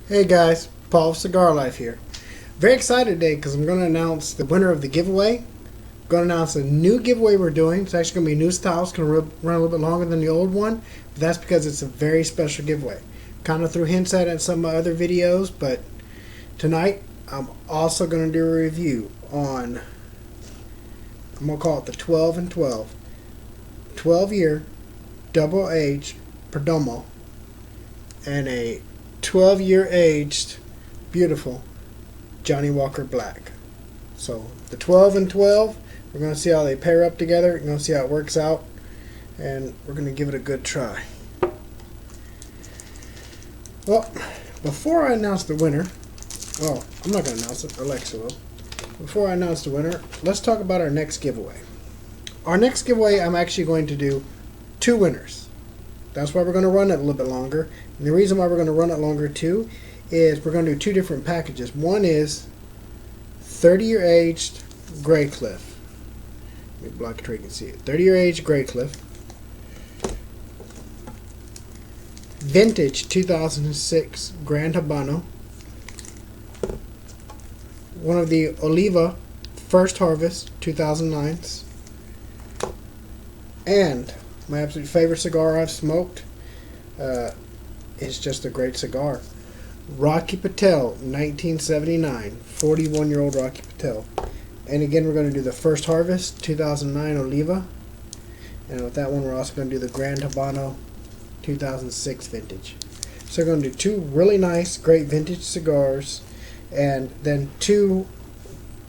Hey guys, Paul of Cigar Life here. Very excited today because I'm going to announce the winner of the giveaway. I'm going to announce a new giveaway we're doing. It's actually going to be a new style. It's going to run a little bit longer than the old one. But that's because it's a very special giveaway. Kind of threw hints at it in some of my other videos, but tonight I'm also going to do a review on, I'm going to call it the 12 and 12. 12-year double-aged Perdomo and a 12-year aged beautiful Jonnie Walker Black. So the 12 and 12, we're going to see how they pair up together. We're going to see how it works out, and we're going to give it a good try. Well, before I announce the winner, well, I'm not going to announce it, Alexa will. Before I announce the winner, let's talk about our next giveaway. Our next giveaway, I'm actually going to do 2 winners. That's why we're going to run it a little bit longer. And the reason why we're going to run it longer too is we're going to do 2 different packages. One is 30-year aged Grey Cliff. Let me block it so you can see it. 30-year aged Grey Cliff. Vintage 2006 Grand Habano. One of the Oliva First Harvest 2009s. And my absolute favorite cigar I've smoked. It's just a great cigar. Rocky Patel, 1979. 41-year-old Rocky Patel. And again, we're going to do the First Harvest, 2009 Oliva. And with that one, we're also going to do the Grand Habano, 2006 vintage. So we're going to do 2 really nice, great vintage cigars. And then 2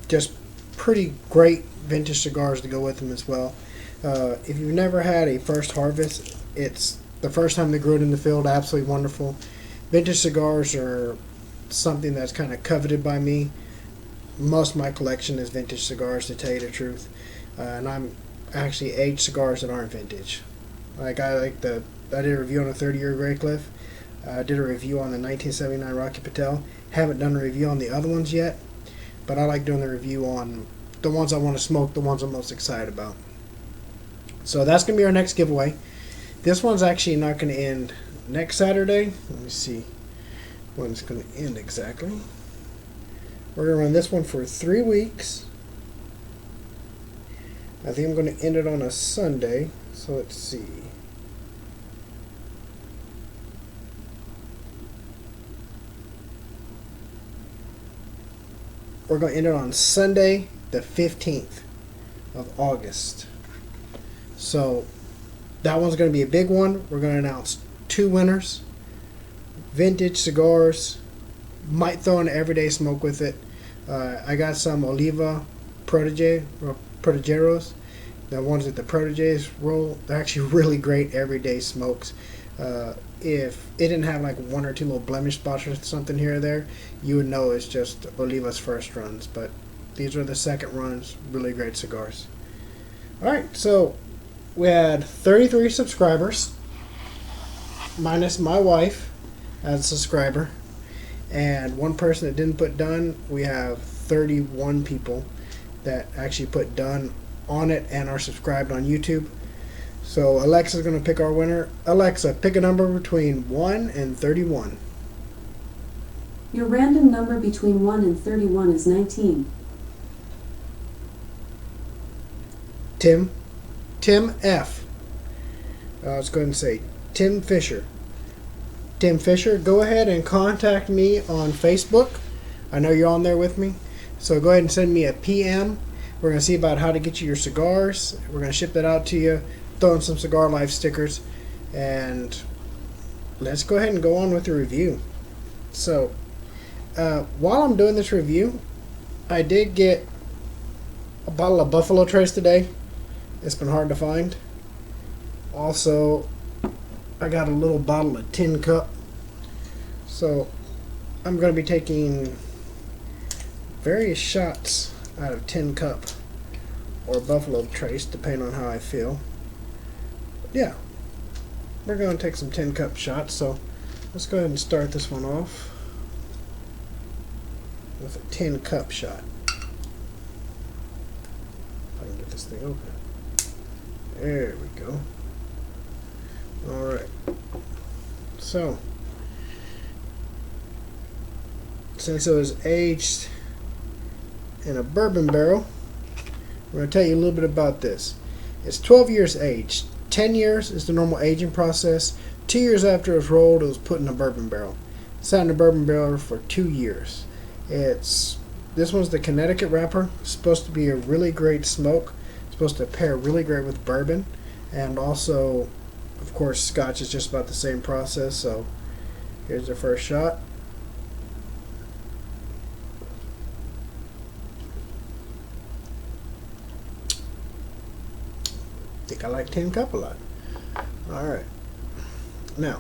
just pretty great vintage cigars to go with them as well. If you've never had a First Harvest, it's the first time they grew it in the field. Absolutely wonderful. Vintage cigars are something that's kind of coveted by me. Most of my collection is vintage cigars, to tell you the truth. And I'm actually aged cigars that aren't vintage. I did a review on a 30-year Grey Cliff. I did a review on the 1979 Rocky Patel. Haven't done a review on the other ones yet, but I like doing the review on the ones I want to smoke, the ones I'm most excited about. So that's going to be our next giveaway. This one's actually not going to end next Saturday. Let me see when it's going to end exactly. We're going to run this one for 3 weeks. I think I'm going to end it on a Sunday. So let's see. We're going to end it on Sunday, the 15th of August. So that one's going to be a big one. We're going to announce 2 winners. Vintage cigars. Might throw in everyday smoke with it. I got some Oliva Protegeros. The ones that the Proteges roll. They're actually really great everyday smokes. If it didn't have like 1 or 2 little blemish spots or something here or there, you would know it's just Oliva's first runs. But these are the second runs. Really great cigars. Alright, so we had 33 subscribers, minus my wife as a subscriber, and 1 person that didn't put done. We have 31 people that actually put done on it and are subscribed on YouTube. So Alexa's going to pick our winner. Alexa, pick a number between 1 and 31. Your random number between 1 and 31 is 19. Tim F. Let's go ahead and say Tim Fisher. Tim Fisher, go ahead and contact me on Facebook. I know you're on there with me. So go ahead and send me a PM. We're going to see about how to get you your cigars. We're going to ship that out to you. Throw in some Cigar Life stickers. And let's go ahead and go on with the review. So while I'm doing this review, I did get a bottle of Buffalo Trace today. It's been hard to find. Also, I got a little bottle of Tin Cup. So, I'm going to be taking various shots out of Tin Cup or Buffalo Trace, depending on how I feel. But yeah, we're going to take some Tin Cup shots. So, let's go ahead and start this one off with a Tin Cup shot. If I can get this thing open. There we go. Alright. So, since it was aged in a bourbon barrel, we're going to tell you a little bit about this. It's 12 years aged. 10 years is the normal aging process. 2 years after it was rolled, it was put in a bourbon barrel. Sat in a bourbon barrel for 2 years. This one's the Connecticut wrapper. It's supposed to be a really great smoke. It's supposed to pair really great with bourbon. And also, of course, Scotch is just about the same process. So here's the first shot. I think I like Tin Cup a lot. Alright. Now,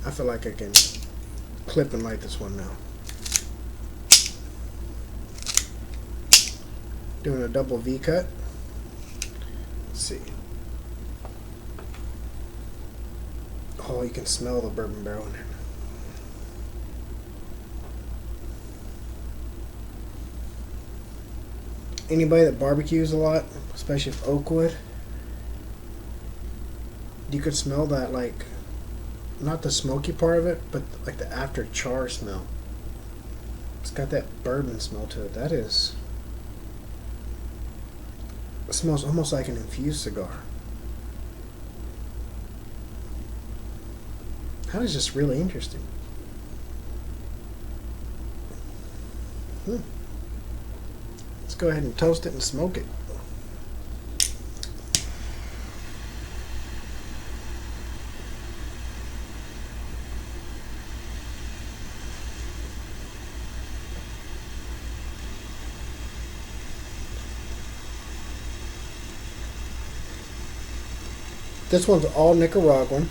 I feel like I can clip and light this one now. Doing a double V cut. Let's see. Oh, you can smell the bourbon barrel in there. Anybody that barbecues a lot, especially with oak wood, you could smell that, like, not the smoky part of it, but like the after char smell. It's got that bourbon smell to it. It smells almost like an infused cigar. That is just really interesting. Let's go ahead and toast it and smoke it. This one's all Nicaraguan.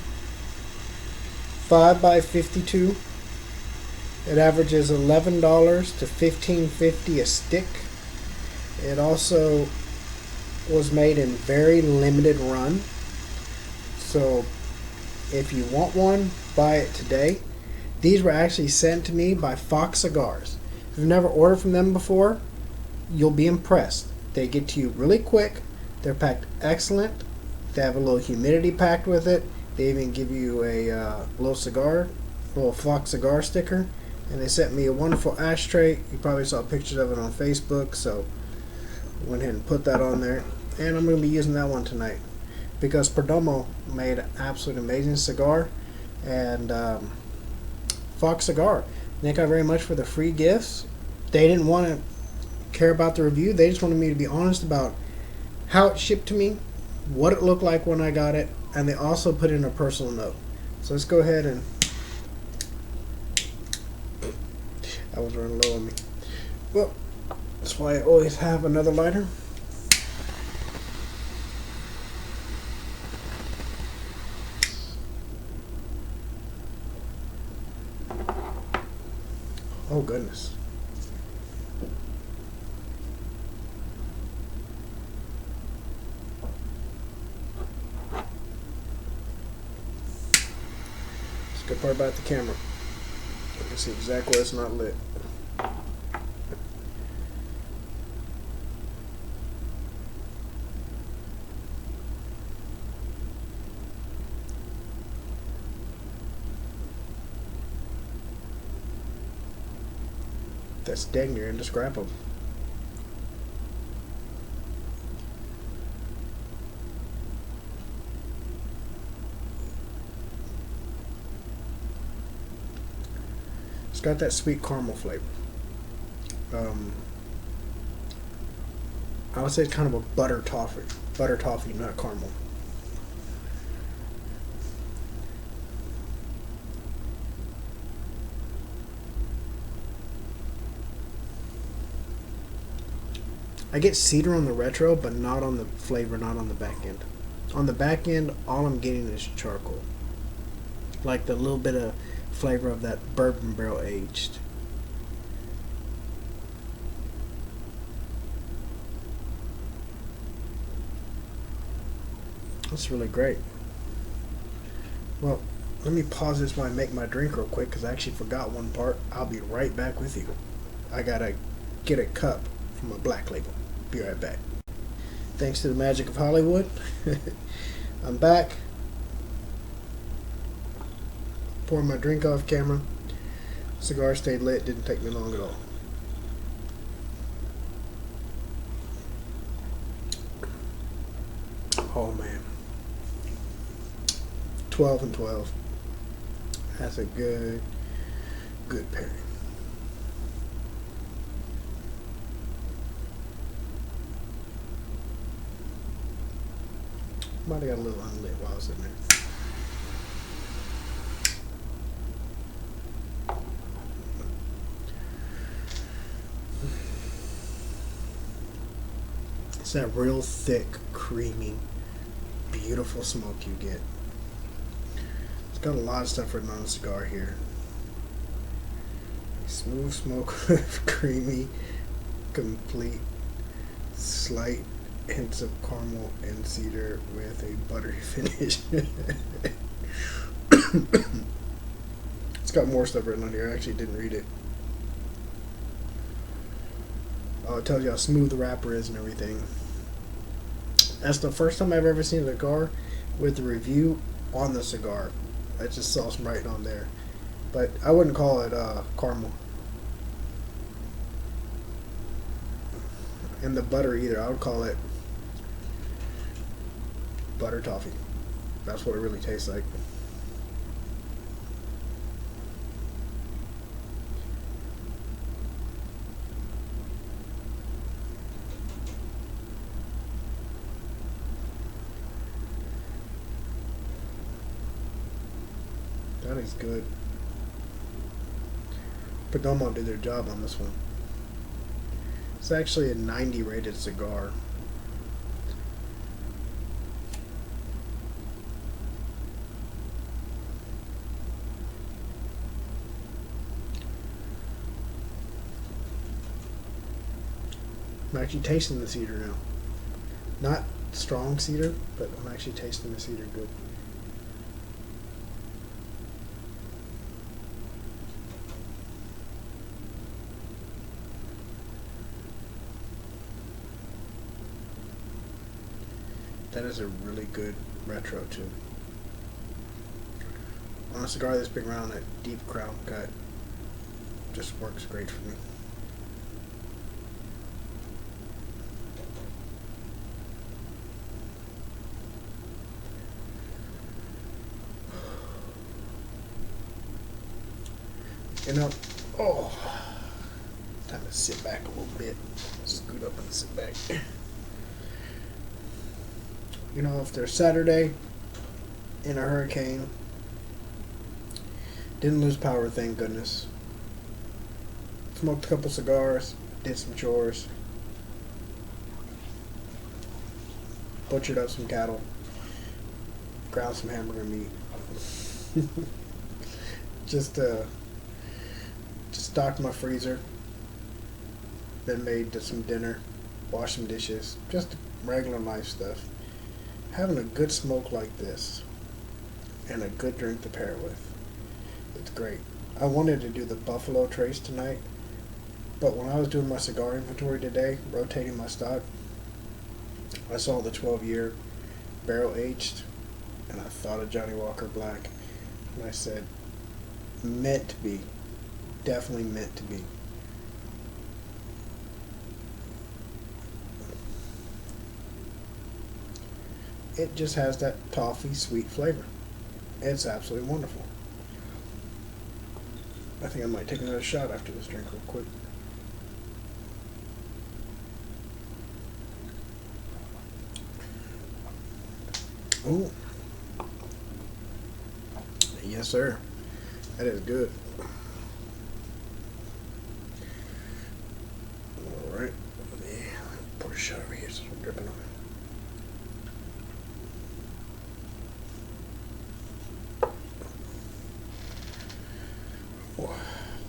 5x52. It averages $11 to $15.50 a stick. It also was made in very limited run. So if you want one, buy it today. These were actually sent to me by Fox Cigars. If you've never ordered from them before, you'll be impressed. They get to you really quick. They're packed excellent. They have a little humidity packed with it. They even give you a little Fox cigar sticker. And they sent me a wonderful ashtray. You probably saw pictures of it on Facebook, so I went ahead and put that on there. And I'm going to be using that one tonight because Perdomo made an absolutely amazing cigar. And Fox Cigar, thank you very much for the free gifts. They didn't want to care about the review. They just wanted me to be honest about how it shipped to me, what it looked like when I got it, and they also put in a personal note. So let's go ahead and... I was running low on me. Well, that's why I always have another lighter. Oh goodness. That's the good part about the camera. You can see exactly where it's not lit. That's dang near indescribable. It's got that sweet caramel flavor. I would say it's kind of a butter toffee, not caramel. I get cedar on the retro, but not on the flavor, not on the back end. On the back end, all I'm getting is charcoal. Like the little bit of flavor of that bourbon barrel aged. That's really great. Well, let me pause this while I make my drink real quick because I actually forgot one part. I'll be right back with you. I gotta get a cup from a Black Label. Be right back. Thanks to the magic of Hollywood. I'm back. Pouring my drink off camera. Cigar stayed lit, didn't take me long at all. Oh man. 12 and 12. That's a good pairing. Might have got a little unlit while I was in there. It's that real thick, creamy, beautiful smoke you get. It's got a lot of stuff written on the cigar here. Smooth smoke with creamy, complete, slight hints of caramel and cedar with a buttery finish. It's got more stuff written on here. I actually didn't read it. Oh, it tells you how smooth the wrapper is and everything. That's the first time I've ever seen a cigar with a review on the cigar. I just saw some writing on there. But I wouldn't call it caramel. And the butter either. I would call it butter toffee. That's what it really tastes like. That is good. Perdomo did their job on this one. It's actually a 90 rated cigar. I'm actually tasting the cedar now. Not strong cedar, but I'm actually tasting the cedar good. That is a really good retro too. On a cigar that's been around, a deep crown cut just works great for me. You know, time to sit back a little bit. Scoot up and sit back. You know, if there's Saturday in a hurricane, didn't lose power, thank goodness. Smoked a couple cigars, did some chores, butchered up some cattle, ground some hamburger meat. Just stocked my freezer, then made some dinner, washed some dishes, just regular life stuff. Having a good smoke like this and a good drink to pair it with, it's great. I wanted to do the Buffalo Trace tonight, but when I was doing my cigar inventory today, rotating my stock, I saw the 12-year barrel aged, and I thought of Jonnie Walker Black, and I said, meant to be, definitely meant to be. It just has that toffee sweet flavor. It's absolutely wonderful. I think I might take another shot after this drink real quick. Ooh. Yes, sir. That is good. Alright. Let me pour a shot over here so I'm dripping on it.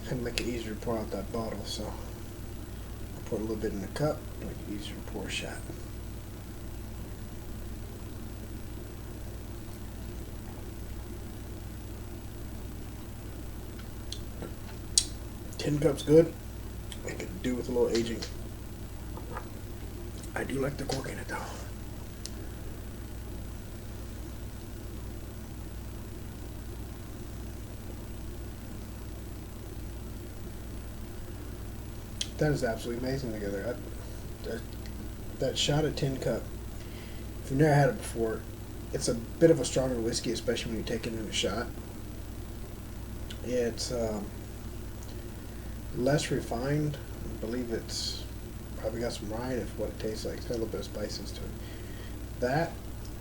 Kind of make it easier to pour out that bottle, so I'll put a little bit in the cup, make it easier to pour a shot. Tin cup's good. I could do with a little aging. I do like the cork in it though. That is absolutely amazing together. That shot of Tin Cup, if you've never had it before, it's a bit of a stronger whiskey, especially when you take it in a shot. It's less refined. I believe it's probably got some rye if what it tastes like. It's got a little bit of spices to it. That,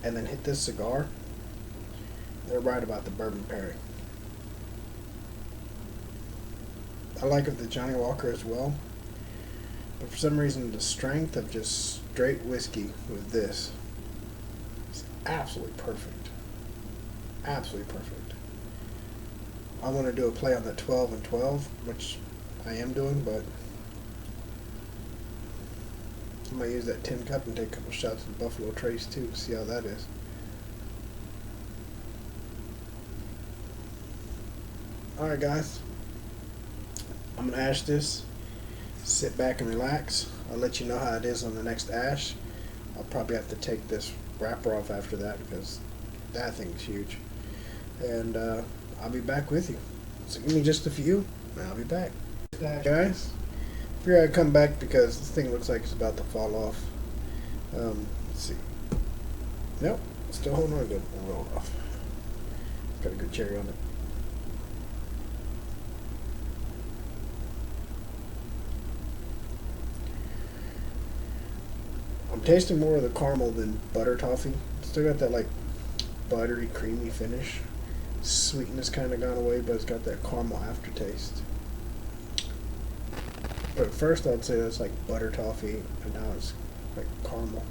and then hit this cigar. They're right about the bourbon pairing. I like it with the Jonnie Walker as well, but for some reason the strength of just straight whiskey with this is absolutely perfect. Absolutely perfect. I want to do a play on that 12 and 12, which I am doing, but I might use that Tin Cup and take a couple shots of Buffalo Trace too to see how that is. Alright guys, I'm going to ash this, sit back and relax. I'll let you know how it is on the next ash. I'll probably have to take this wrapper off after that because that thing's huge. And I'll be back with you. So give me just a few and I'll be back. Guys, figure I'd come back because this thing looks like it's about to fall off. Let's see. Nope, still holding on good. I'll roll it off. Got a good cherry on it. I'm tasting more of the caramel than butter toffee. Still got that like buttery, creamy finish. Sweetness kind of gone away, but it's got that caramel aftertaste. But at first I'd say that's like butter toffee, and now it's like caramel.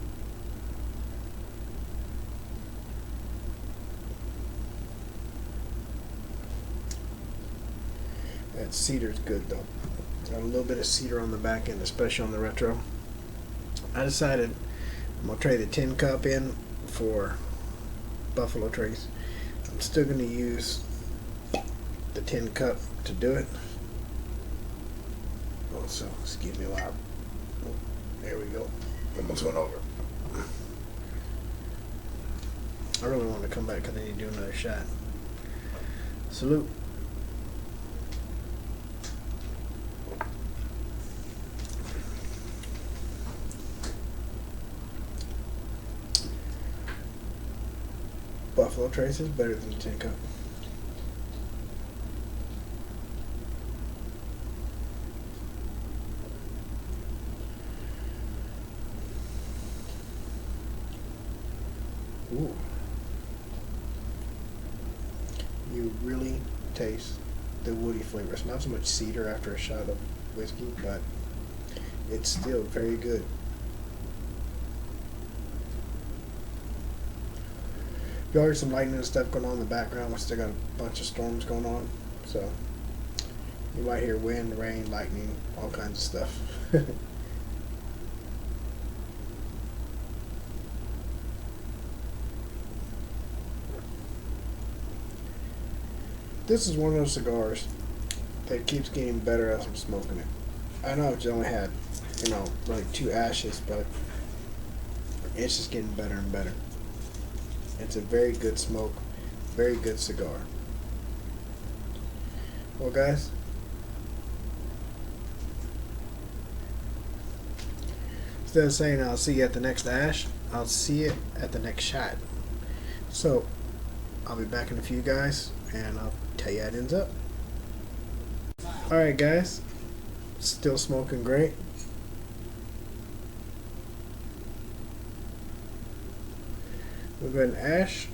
That cedar's good though. Got a little bit of cedar on the back end, especially on the retro. I decided I'm going to trade the Tin Cup in for Buffalo Trace. I'm still going to use the Tin Cup to do it. Also, excuse me while there we go. Almost went over. I really want to come back because I need to do another shot. Salute. Buffalo Trace is better than the Tin Cup. Ooh. You really taste the woody flavor. It's not so much cedar after a shot of whiskey, but it's still very good. You heard some lightning and stuff going on in the background. We still got a bunch of storms going on, so you might hear wind, rain, lightning, all kinds of stuff. This is one of those cigars that keeps getting better as I'm smoking it. I know I've only had, like 2 ashes, but it's just getting better and better. It's a very good smoke, very good cigar. Well guys, instead of saying I'll see you at the next ash, I'll see you at the next shot. So, I'll be back in a few guys, and I'll tell you how it ends up. Alright guys, still smoking great. We'll go ahead and ash.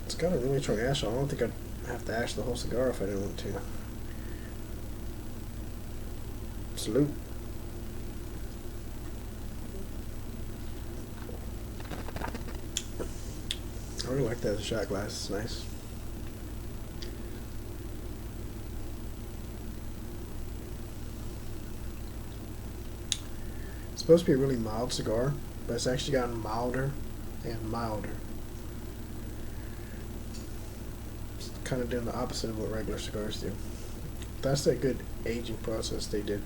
It's got a really strong ash on. I don't think I'd have to ash the whole cigar if I didn't want to. Salute. I really like that as a shot glass. It's nice. It's supposed to be a really mild cigar, but it's actually gotten milder and milder. It's kind of doing the opposite of what regular cigars do. That's that good aging process they did.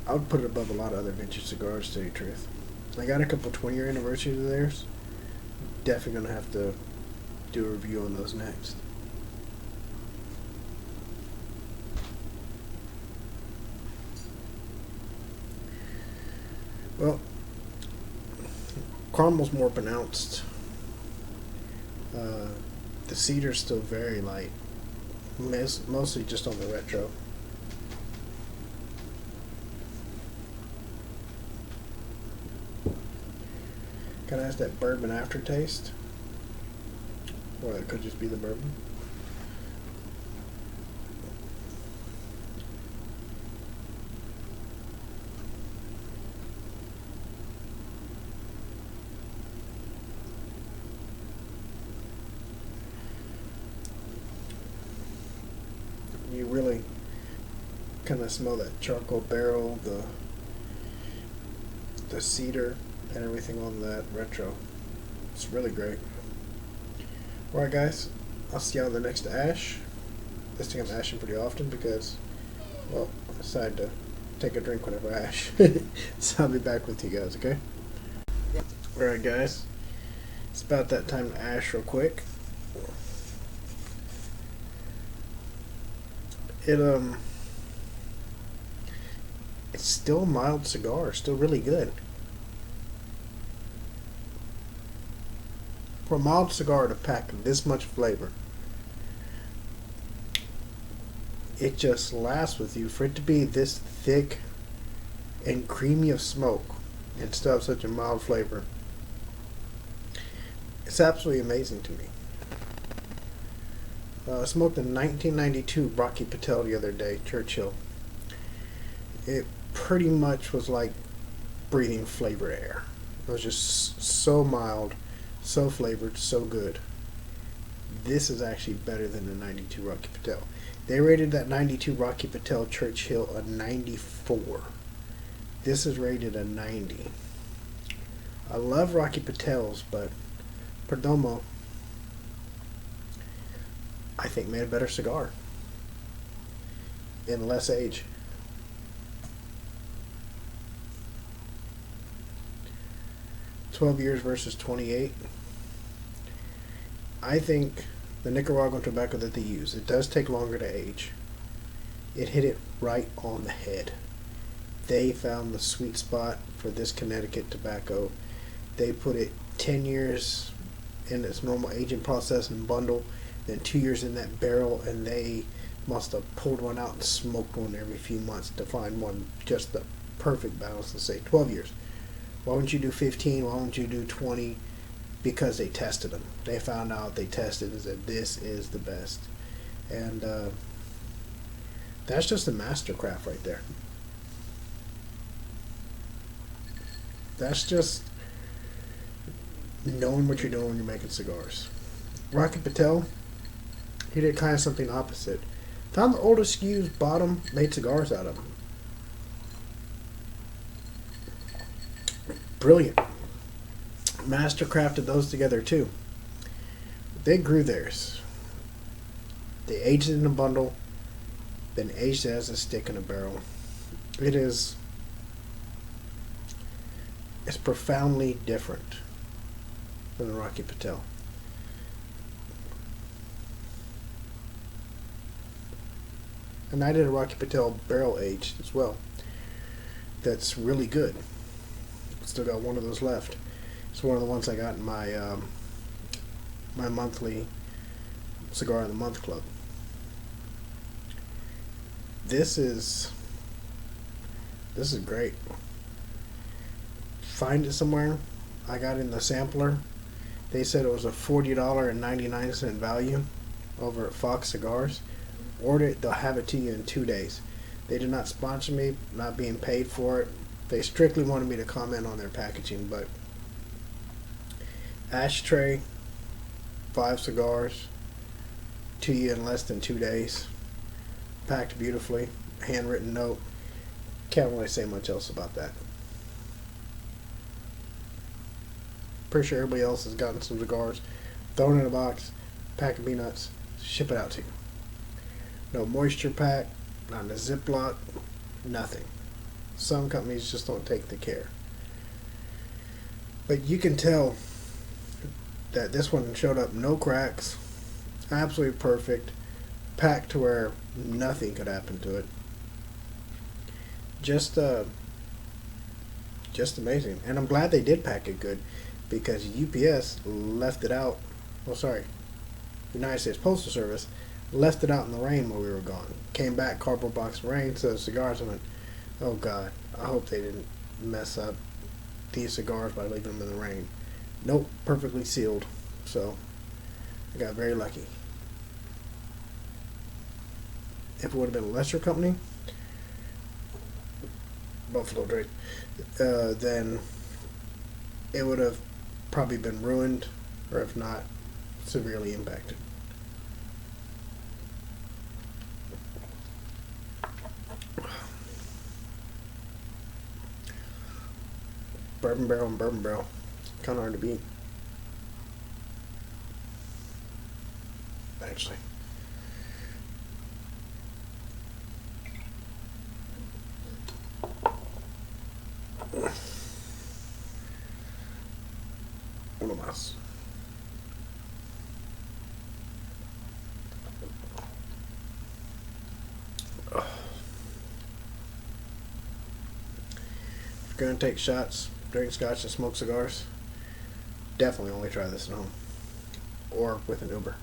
I would put it above a lot of other vintage cigars, to tell you the truth. I got a couple 20-year anniversaries of theirs. Definitely gonna have to do a review on those next. Well, caramel's more pronounced. The cedar's still very light, mostly just on the retro. Kind of has that bourbon aftertaste, or it could just be the bourbon. You really kind of smell that charcoal barrel, the cedar, and everything on that retro. It's really great. Alright guys, I'll see you on the next ash. This thing I'm ashing pretty often because, well, I decided to take a drink whenever I ash. So I'll be back with you guys, okay? Alright guys, it's about that time to ash real quick. It's still a mild cigar, still really good. For a mild cigar to pack this much flavor, it just lasts with you. For it to be this thick and creamy of smoke and still have such a mild flavor, it's absolutely amazing to me. I smoked a 1992 Rocky Patel the other day, Churchill. It pretty much was like breathing flavored air. It was just so mild, so flavored, so good. This is actually better than the 92 Rocky Patel. They rated that 92 Rocky Patel Churchill a 94. This is rated a 90. I love Rocky Patels, but Perdomo, I think, made a better cigar in less age. "12 years versus 28. I think the Nicaraguan tobacco that they use, it does take longer to age. It hit it right on the head. They found the sweet spot for this Connecticut tobacco. They put it 10 years in its normal aging process and bundle, then 2 years in that barrel, and they must have pulled one out and smoked one every few months to find one just the perfect balance to say 12 years. Why wouldn't you do 15? Why wouldn't you do 20? Because they tested them. They found out, they tested and said this is the best. And that's just a mastercraft right there. That's just knowing what you're doing when you're making cigars. Rocky Patel, he did kind of something opposite. Found the oldest SKUs, bought them, made cigars out of them. Brilliant. Mastercrafted those together too. They grew theirs. They aged it in a bundle, then aged it as a stick in a barrel. It's profoundly different than the Rocky Patel. And I did a Rocky Patel barrel aged as well. That's really good. Still got one of those left. It's one of the ones I got in my my monthly Cigar of the Month club. This is great. Find it somewhere. I got it in the sampler. They said it was a $40.99 value over at Fox Cigars. Order it, they'll have it to you in 2 days. They did not sponsor me, not being paid for it. They strictly wanted me to comment on their packaging, but ashtray, 5 cigars, to you in less than 2 days. Packed beautifully, handwritten note. Can't really say much else about that. Pretty sure everybody else has gotten some cigars, thrown in a box, pack of peanuts, ship it out to you. No moisture pack, not in a Ziploc, nothing. Some companies just don't take the care. But you can tell that this one showed up no cracks, absolutely perfect, packed to where nothing could happen to it. Just amazing. And I'm glad they did pack it good, because UPS left it out. Well, sorry, United States Postal Service left it out in the rain while we were gone. Came back, cardboard box of rain, so cigars. I went, oh God, I hope they didn't mess up these cigars by leaving them in the rain. Nope, perfectly sealed. So I got very lucky. If it would have been a lesser company, Buffalo Trace, then it would have probably been ruined, or if not, severely impacted. Bourbon barrel and bourbon barrel, kind of hard to beat, actually. Uno más. If you're gonna take shots, drink scotch, and smoke cigars, definitely only try this at home or with an Uber.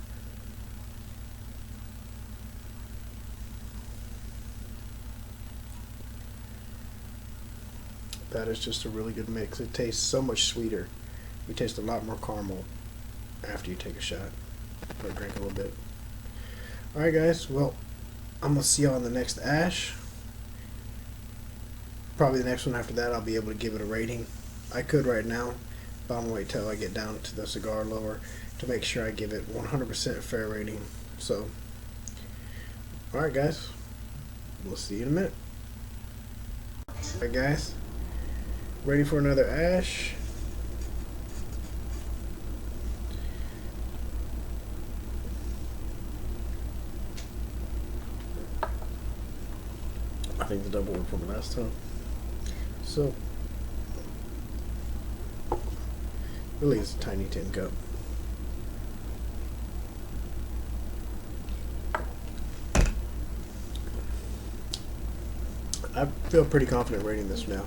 That is just a really good mix. It tastes so much sweeter. You taste a lot more caramel after you take a shot or drink a little bit. Alright guys, well, I'm going to see y'all on the next ash. Probably the next one after that I'll be able to give it a rating. I could right now, but I'm going to wait till I get down to the cigar lower to make sure I give it 100% fair rating. So, alright guys, we'll see you in a minute. Alright guys, ready for another ash. I think the double one from last time. So, really is a tiny tin cup. I feel pretty confident rating this now.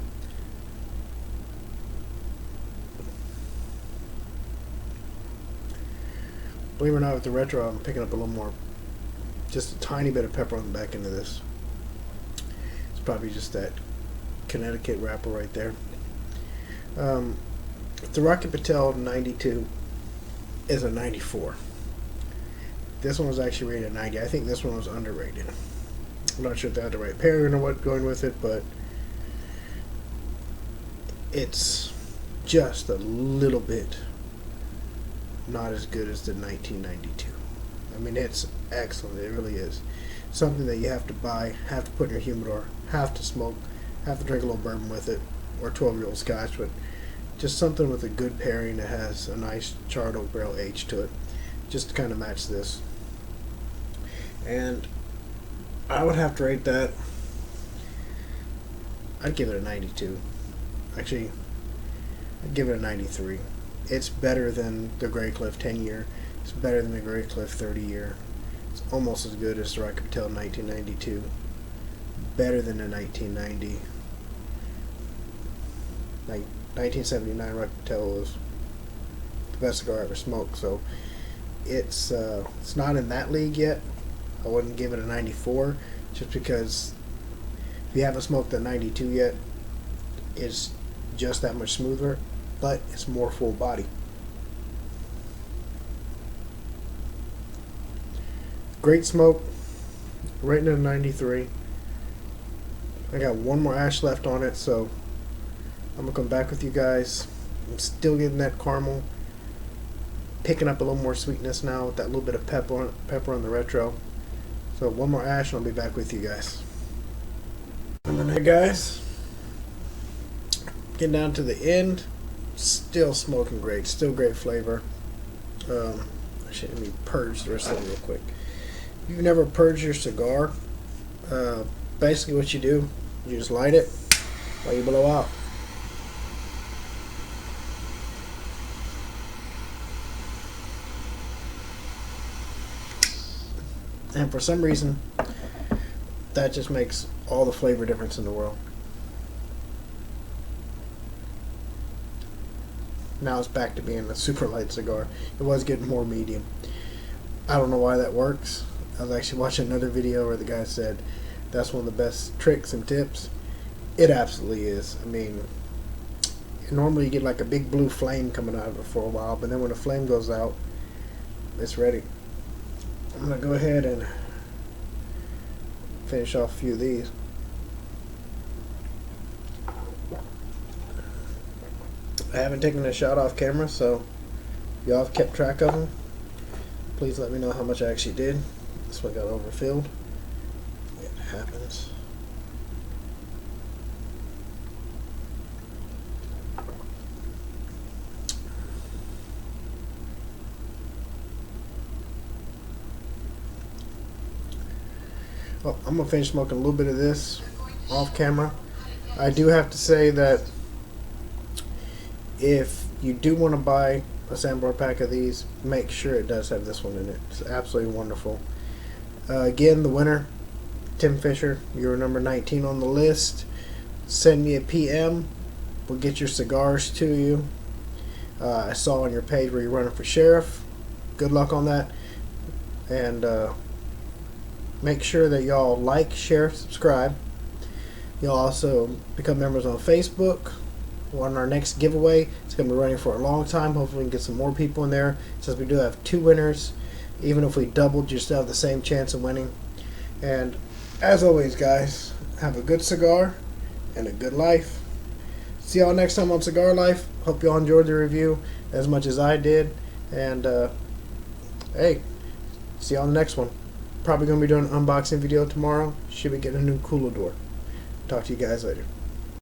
Believe it or not, with the retro, I'm picking up a little more, just a tiny bit of pepper on the back end of this. It's probably just that Connecticut wrapper right there. The Rocky Patel 92 is a 94. This one was actually rated 90. I think this one was underrated. I'm not sure if they had the right pairing or what going with it, but it's just a little bit not as good as the 1992. I mean, it's excellent. It really is. Something that you have to buy, have to put in your humidor, have to smoke, have to drink a little bourbon with it, or 12-year-old scotch, but just something with a good pairing that has a nice charred oak barrel age to it, just to kind of match this. And I would have to rate that, I'd give it a 92. Actually, I'd give it a 93. It's better than the Grey Cliff 10-year. It's better than the Grey Cliff 30-year. It's almost as good as the Rocky Patel 1992. Better than the 1990. 1979 Rocky Patel was the best cigar I ever smoked. So it's not in that league yet. I wouldn't give it a 94 just because if you haven't smoked the 92 yet, it's just that much smoother, but it's more full body. Great smoke, rating at 93. I got one more ash left on it, so I'm gonna come back with you guys. I'm still getting that caramel, picking up a little more sweetness now with that little bit of pepper on the retro. So one more ash and I'll be back with you guys. Hey guys, getting down to the end. Still smoking great, still great flavor. Actually, let me purge the rest of it real quick. If you've never purged your cigar, basically what you do, you just light it while you blow out. And for some reason, that just makes all the flavor difference in the world. Now it's back to being a super light cigar. It was getting more medium. I don't know why that works. I was actually watching another video where the guy said that's one of the best tricks and tips. It absolutely is. I mean, normally you get like a big blue flame coming out of it for a while, but then when the flame goes out, it's ready. I'm going to go ahead and finish off a few of these. I haven't taken a shot off camera, so y'all have kept track of them. Please let me know how much I actually did. This one got overfilled. It happens. Well, I'm going to finish smoking a little bit of this off camera. I do have to say that if you do want to buy a sampler pack of these, make sure it does have this one in it. It's absolutely wonderful. Again, the winner, Tim Fisher, you're number 19 on the list. Send me a PM. We'll get your cigars to you. I saw on your page where you're running for sheriff. Good luck on that. And make sure that y'all like, share, subscribe. Y'all also become members on Facebook. On our next giveaway, it's going to be running for a long time. Hopefully we can get some more people in there, since we do have 2 winners. Even if we doubled, you still have the same chance of winning. And as always, guys, have a good cigar and a good life. See y'all next time on Cigar Life. Hope y'all enjoyed the review as much as I did. And hey, see y'all on the next one. Probably going to be doing an unboxing video tomorrow. Should be getting a new cooler door. Talk to you guys later.